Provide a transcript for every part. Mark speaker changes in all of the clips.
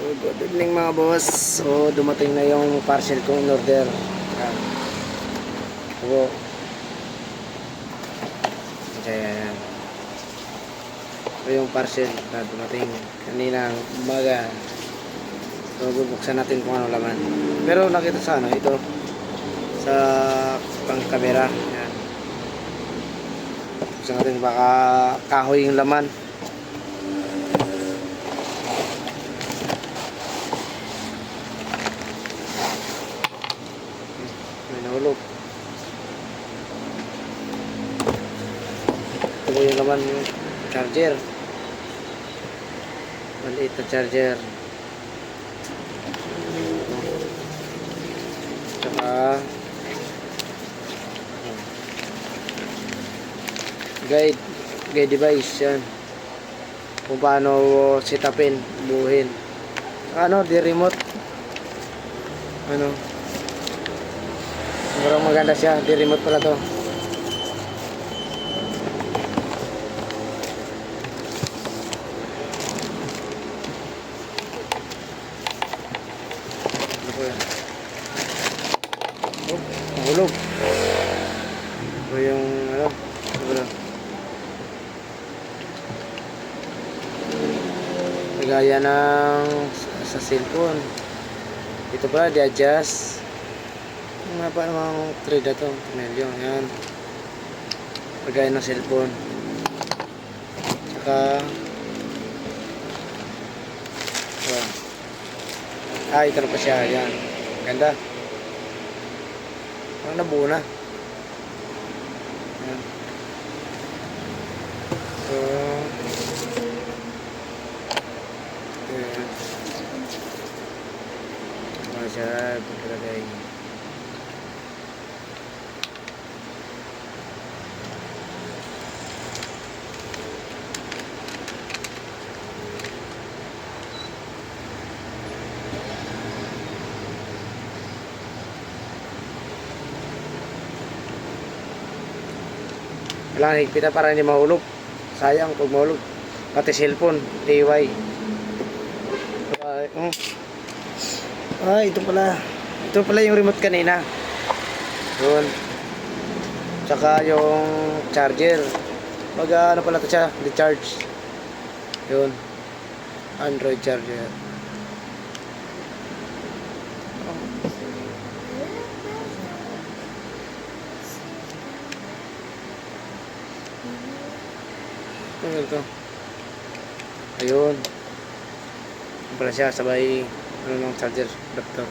Speaker 1: Good evening mga boss. So dumating na yung parcel kong in order. Yan. So, ayan. Ito yung parcel na dumating kaninang umaga. So bubuksan natin kung ano laman. Pero nakita sa ano ito sa pang camera. Yan. Buksan natin baka kahoy yung laman. Nahulog. Ito yung laman yung charger. Maliit na charger. Tsaka guide device yan. Kung paano setupin, buuhin. Ano, di remote. Ano? Sobrang maganda siya, di remote pala to. Ano po yan? Oh, mahulog. Ito yung ano, wala. Gaya ng sa cellphone. Ito pala, di-adjust. Mga pa namang trade na ito. Melyo, yan. Pagaya ng cellphone. Tsaka ito na pa siya. Yan. Ganda. Parang nabuo na. Yan. So yan. Ano siya pagkalagay. Kailangan higpitan para hindi mahulog. Sayang pag mahulog. Pati cellphone, TY. Ito pala. Ito pala yung remote kanina. Yun. Tsaka yung charger. Ano pala ito siya? Recharge. Yun. Android charger. Ito. Ayun. Ito pala siya. Sabay ng charger adapter.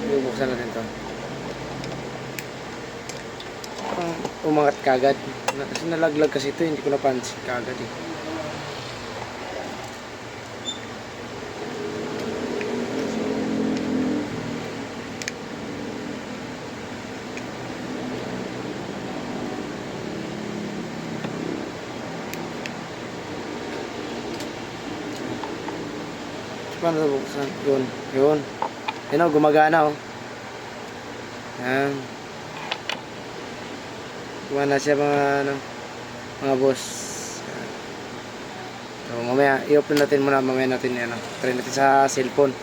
Speaker 1: Bubuksan natin ito. Umangat kagad. Kasi nalaglag kasi ito. Hindi ko napansin kagad eh. Paano ito buksan? Yun. Yun. Yan o, gumagana o. Yan. Gumana siya mga boss. Yan. So mamaya, i-open natin muna. Mamaya natin yan o. Try natin sa cellphone.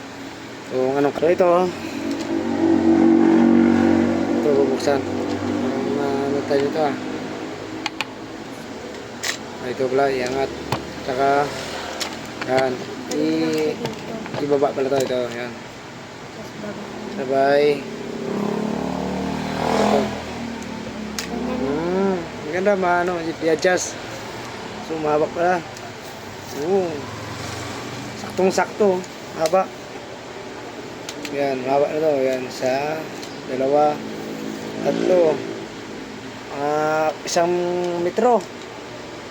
Speaker 1: So anong so, ito o. Ito bubuksan. Ano tayo nito ah. Ito pala, iangat. Tsaka yan. Ibaba pala ito. Yan. Sabay. Ito. Maganda maano, i-adjust. So mahaba pala. Saktong-sakto. Mahaba. Yan, mahaba na ito. Yan, isa, dalawa, tatlo. 1 metro.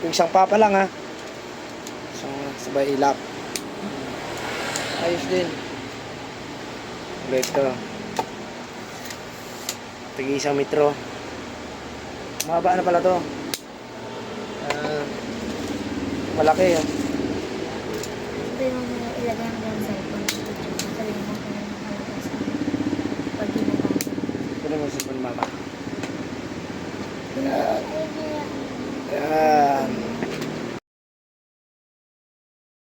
Speaker 1: Yung isang papa lang ha. So, sabay ilap. Ayos din. Ulit ito. Tigi 1 metro. Mahaba na pala to. Malaki yun.
Speaker 2: Ito yung ilagay mo yung cellphone. Sabihin mo kung ano pag ginagawa.
Speaker 1: Ito naman sa mama. Yan.